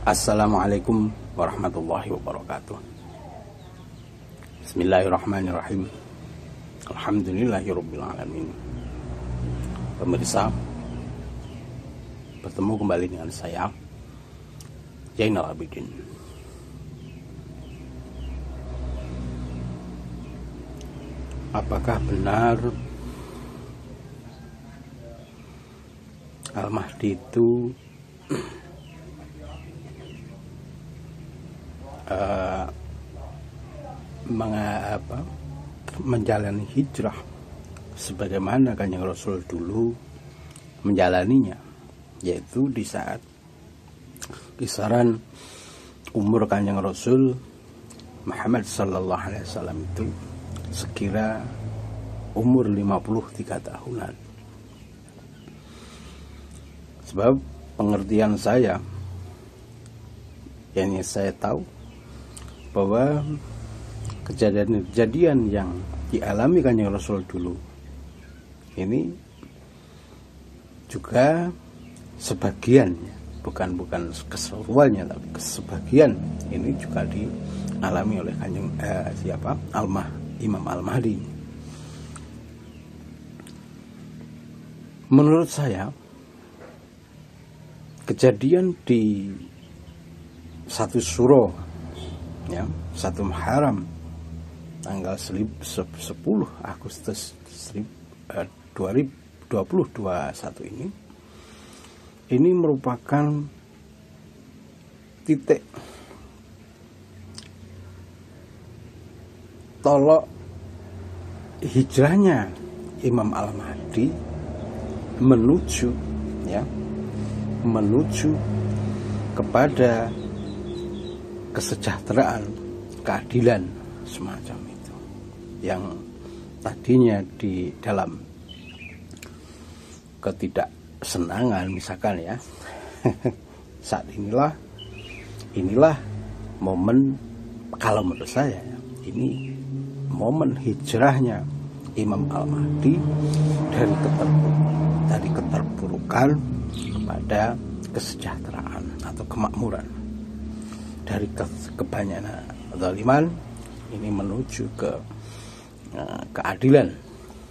Assalamualaikum warahmatullahi wabarakatuh. Bismillahirrahmanirrahim. Alhamdulillahirabbil alamin. Pemirsa, bertemu kembali dengan saya Zainal Abidin. Apakah benar Al-Mahdi itu menjalani hijrah sebagaimana Kanjeng Rasul dulu menjalaninya, yaitu di saat kisaran umur Kanjeng Rasul Muhammad sallallahu alaihi wasallam itu sekira umur 53 tahunan. Sebab pengertian saya, yang saya tahu bahwa kejadian-kejadian yang dialami Kanjeng Rasul dulu ini juga sebagian, bukan keseluruhannya, tapi sebagian ini juga dialami oleh Imam Al-Mahdi. Menurut saya, kejadian di 1 Syuro, ya, 1 Muharram tanggal 10 Agustus 2021 ini merupakan titik tolak hijrahnya Imam Al-Mahdi menuju kepada kesejahteraan, keadilan semacam itu, yang tadinya di dalam ketidaksenangan misalkan, ya. Saat inilah momen, kalau menurut saya, ini momen hijrahnya Imam Al-Mahdi dari keterpurukan kepada kesejahteraan atau kemakmuran, dari kebanyakan zaliman ini menuju ke keadilan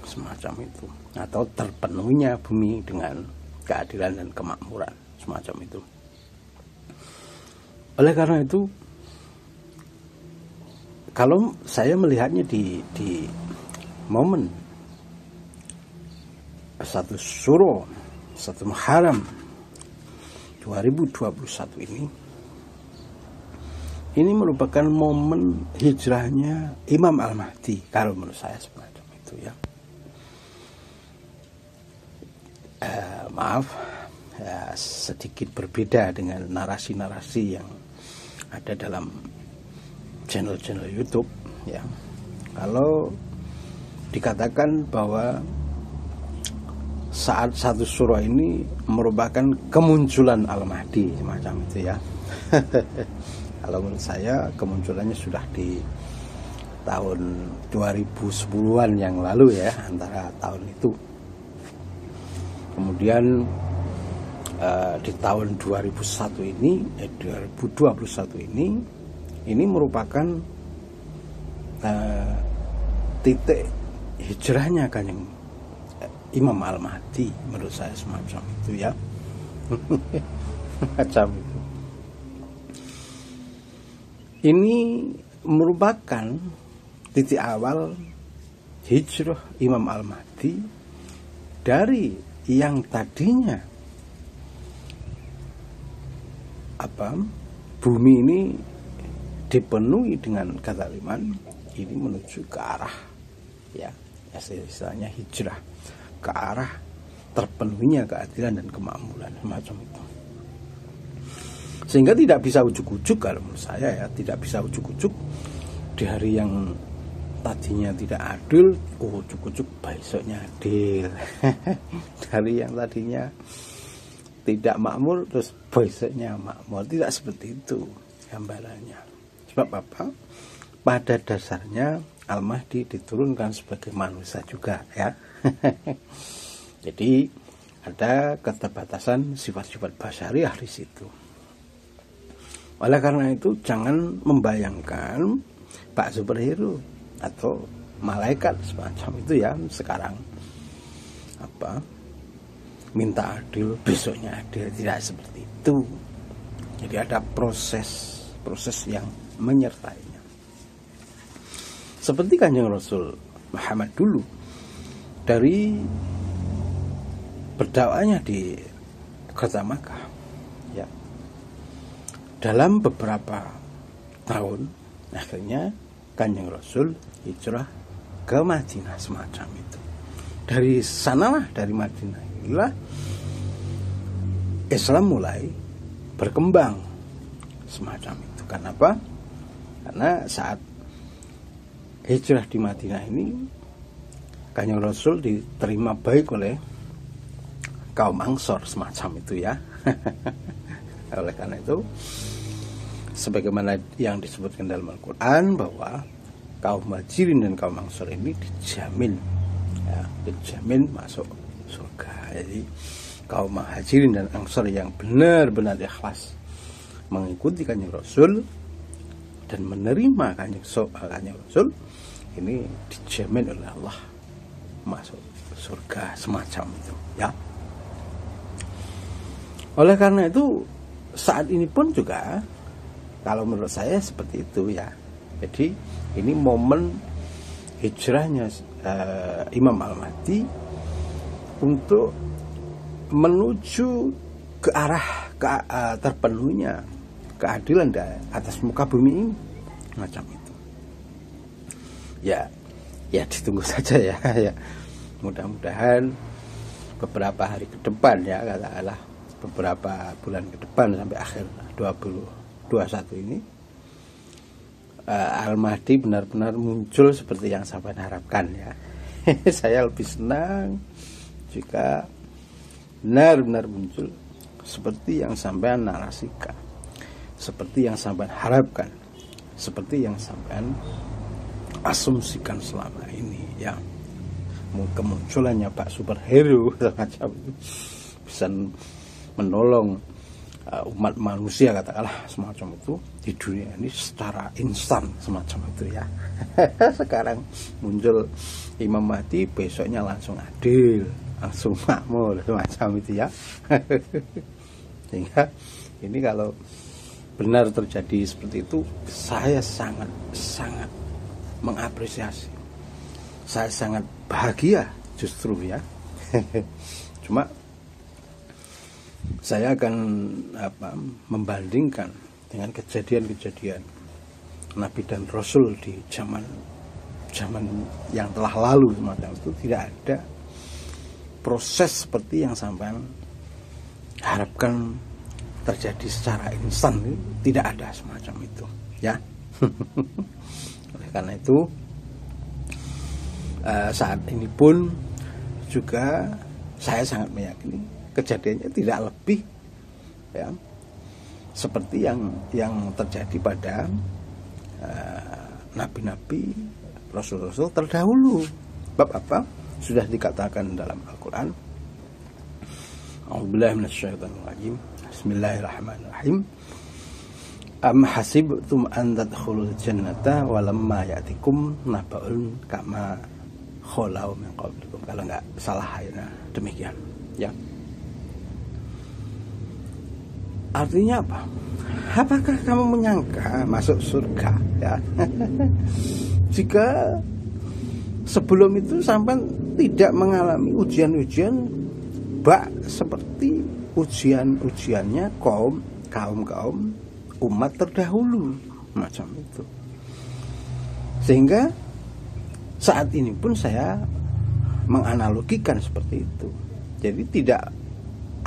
semacam itu, atau terpenuhinya bumi dengan keadilan dan kemakmuran semacam itu. Oleh karena itu, kalau saya melihatnya di momen 1 Syuro, 1 Muharram 2021 ini merupakan momen hijrahnya Imam Al-Mahdi, kalau menurut saya semacam itu, ya. Maaf, ya, sedikit berbeda dengan narasi-narasi yang ada dalam channel-channel YouTube, ya. Kalau dikatakan bahwa saat 1 Syuro ini merupakan kemunculan Al-Mahdi semacam itu, ya. Kalau menurut saya kemunculannya sudah di tahun 2010-an yang lalu, ya, antara tahun itu. Kemudian di tahun 2021 ini merupakan titik hijrahnya Kanjeng Imam Al-Mahdi, menurut saya semacam itu, ya. Macam itu. Ini merupakan titik awal hijrah Imam Al-Mahdi dari yang tadinya bumi ini dipenuhi dengan kezaliman, ini menuju ke arah, ya, istilahnya hijrah ke arah terpenuhinya keadilan dan kemakmuran semacam itu. Sehingga tidak bisa ujuk-ujuk, kalau menurut saya, ya, tidak bisa ujuk-ujuk di hari yang tadinya tidak adil, ujuk-ujuk besoknya adil. Dari yang tadinya tidak makmur terus besoknya makmur, tidak seperti itu gambarannya. Sebab apa? Pada dasarnya Al-Mahdi diturunkan sebagai manusia juga, ya. Jadi ada keterbatasan sifat-sifat basyariah di situ. Oleh karena itu jangan membayangkan Pak superhero atau malaikat semacam itu ya sekarang minta adil besoknya adil, tidak seperti itu. Jadi ada proses yang menyertainya. Seperti Kanjeng Rasul Muhammad dulu dari berdakwahnya di kota Makkah ya, dalam beberapa tahun akhirnya Kanjeng Rasul hijrah ke Madinah semacam itu. Dari sanalah, dari Madinah inilah Islam mulai berkembang semacam itu. Kenapa? Karena saat hijrah di Madinah ini Kanjeng Rasul diterima baik oleh kaum Ansor semacam itu ya. Oleh karena itu sebagaimana yang disebutkan dalam Al-Quran bahwa kaum Muhajirin dan kaum Ansor ini dijamin masuk surga. Jadi kaum Muhajirin dan Ansor yang benar-benar ikhlas mengikuti Kanjeng Rasul dan menerima Kanjeng Rasul ini dijamin oleh Allah masuk surga semacam itu ya. Oleh karena itu saat ini pun juga kalau menurut saya seperti itu ya. Jadi ini momen hijrahnya Imam Al-Mahdi untuk menuju ke arah terpenuhnya keadilan atas muka bumi ini macam itu. Ya ditunggu saja ya. Mudah-mudahan beberapa hari ke depan ya, katakanlah beberapa bulan ke depan sampai akhir 2021 ini Al-Mahdi benar-benar muncul seperti yang sampai harapkan ya. Saya lebih senang jika benar-benar muncul seperti yang sampean narasikan, seperti yang sampean harapkan, seperti yang sampean asumsikan selama ini ya. Kemunculannya Pak superhero semacam itu bisa menolong umat manusia katakanlah semacam itu di dunia ini secara instan semacam itu ya. Sekarang muncul Imam Mahdi, besoknya langsung adil, langsung makmur semacam itu ya. Sehingga ini kalau benar terjadi seperti itu, saya sangat mengapresiasi, saya sangat bahagia justru ya. Cuma saya akan membandingkan dengan kejadian-kejadian Nabi dan Rasul di zaman yang telah lalu semacam itu. Tidak ada proses seperti yang sampai harapkan terjadi secara instan, tidak ada semacam itu ya. Oleh karena itu saat ini pun juga saya sangat meyakini kejadiannya tidak lebih ya seperti yang terjadi pada nabi-nabi, rasul-rasul terdahulu. Bab apa? Sudah dikatakan dalam Al-Quran. A'udzubillahi minasyaitonir rajim. Bismillahirrahmanirrahim. Am hasibtum an tadkhulul jannata walamma ya'tikum naba'un kama khalau min qablikum. Kalau enggak salah ya demikian ya. Artinya apa? Apakah kamu menyangka masuk surga ya? Jika sebelum itu sampai tidak mengalami ujian-ujian bak seperti ujian-ujiannya kaum umat terdahulu macam itu. Sehingga saat ini pun saya menganalogikan seperti itu. Jadi tidak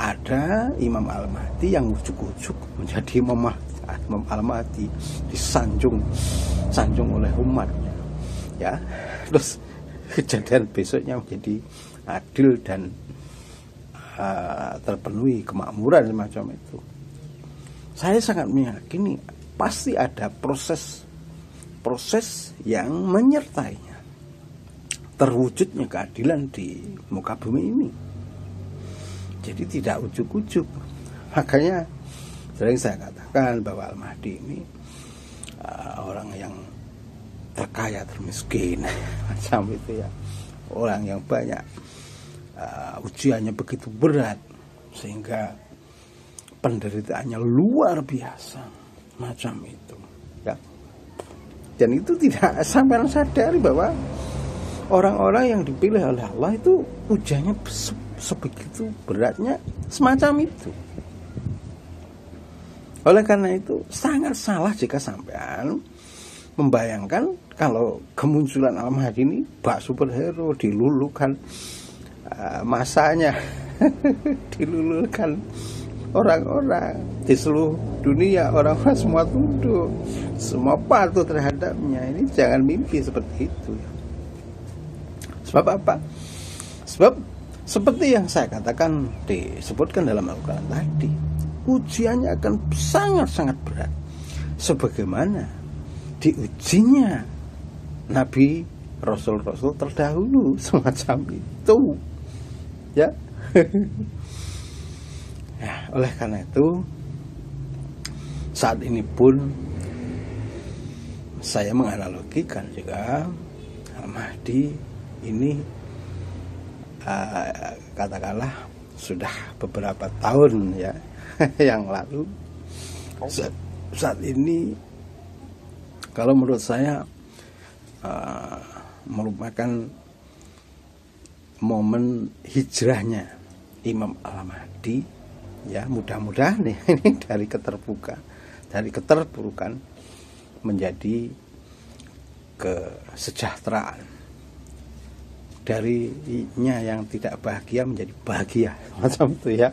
ada Imam Al-Mahdi yang ujuk-ujuk menjadi Imam Al-Mahdi disanjung oleh umatnya ya. Terus kejadian besoknya menjadi adil dan terpenuhi kemakmuran semacam itu. Saya sangat meyakini pasti ada proses yang menyertainya terwujudnya keadilan di muka bumi ini. Jadi tidak ujuk-ujuk. Makanya Sering saya katakan bahwa Al-Mahdi ini orang yang terkaya termiskin macam itu ya, orang yang banyak ujiannya begitu berat sehingga penderitaannya luar biasa macam itu ya. Dan itu tidak sampai sadari bahwa orang-orang yang dipilih oleh Allah itu ujiannya sebegitu beratnya semacam itu. Oleh karena itu sangat salah jika sampean membayangkan kalau kemunculan Al-Mahdi ini bak superhero, dilulukan masanya dilulukan orang-orang di seluruh dunia, orang-orang semua tunduk, semua patuh terhadapnya. Ini jangan mimpi seperti itu ya. Sebab apa? Sebab seperti yang saya katakan, disebutkan dalam Al-Quran tadi, ujiannya akan sangat-sangat berat, sebagaimana diujinya Nabi Rasul-Rasul terdahulu semacam itu ya. Ya, oleh karena itu saat ini pun saya menganalogikan juga Al-Mahdi ini katakanlah sudah beberapa tahun ya yang lalu. Saat ini kalau menurut saya merupakan momen hijrahnya Imam Al-Mahdi ya. Mudah-mudahan ini dari keterpurukan menjadi kesejahteraan, darinya yang tidak bahagia menjadi bahagia macam itu ya.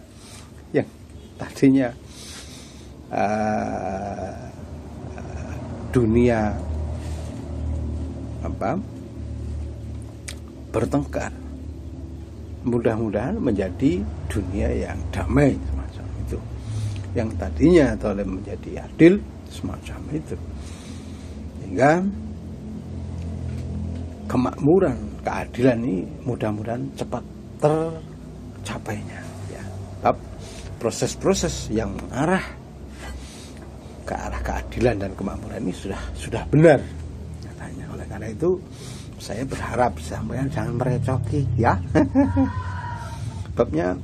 Yang tadinya dunia bertengkar, mudah-mudahan menjadi dunia yang damai semacam itu. Yang tadinya toleh menjadi adil semacam itu, sehingga kemakmuran, keadilan ini mudah-mudahan cepat tercapainya ya. Proses-proses yang mengarah ke arah keadilan dan kemakmuran ini sudah benar katanya. Oleh karena itu saya berharap sampean jangan merecoki ya. Sebabnya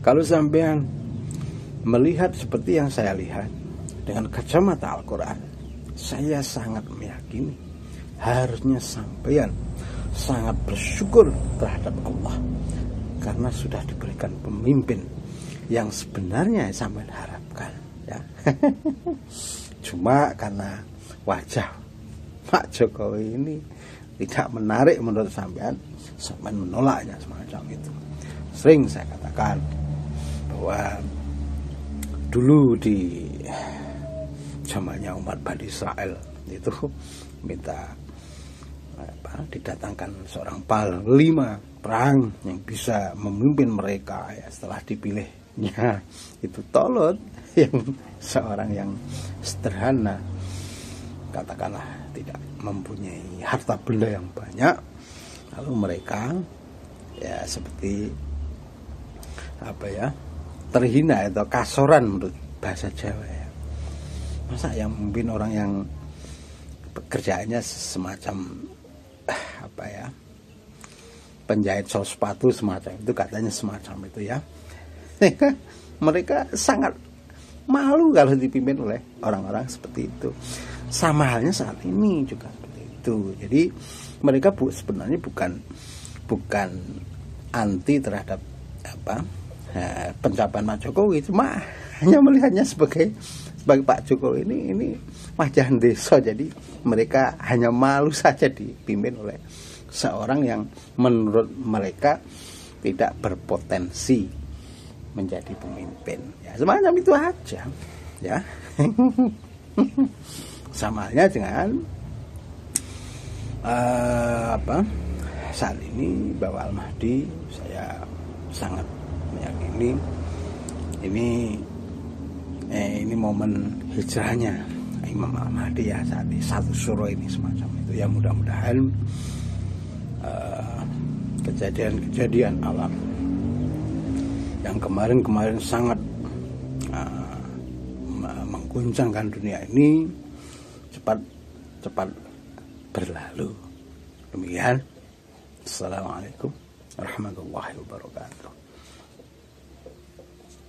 kalau sampean melihat seperti yang saya lihat dengan kacamata Al-Quran, saya sangat meyakini harusnya sampean sangat bersyukur terhadap Allah karena sudah diberikan pemimpin yang sebenarnya sampean harapkan ya. Cuma karena wajah Pak Jokowi ini tidak menarik menurut sampean menolaknya semacam itu. Sering saya katakan bahwa dulu di zamannya umat Bani Israel itu minta didatangkan seorang panglima perang yang bisa memimpin mereka ya. Setelah dipilihnya itu Tolut, yang seorang yang sederhana, katakanlah tidak mempunyai harta benda yang banyak, lalu mereka ya seperti terhina atau kasoran menurut bahasa Jawa ya. Masa yang memimpin orang yang pekerjaannya semacam penjahit sol sepatu semacam itu, katanya semacam itu ya. Mereka sangat malu kalau dipimpin oleh orang-orang seperti itu. Sama halnya saat ini juga seperti itu. Jadi mereka sebenarnya bukan anti terhadap pencapaian Pak Jokowi, cuma hanya melihatnya sebagai Pak Jokowi ini wajah desa. Jadi mereka hanya malu saja dipimpin oleh seorang yang menurut mereka tidak berpotensi menjadi pemimpin ya, semacam itu aja ya. Sama halnya dengan saat ini bahwa Al-Mahdi, saya sangat meyakini ini momen hijrahnya Imam Al-Mahdi ya, saat ini satu suro ini semacam itu ya. Mudah-mudahan kejadian-kejadian alam yang kemarin sangat mengguncangkan dunia ini cepat berlalu. Demikian. Assalamualaikum warahmatullahi wabarakatuh.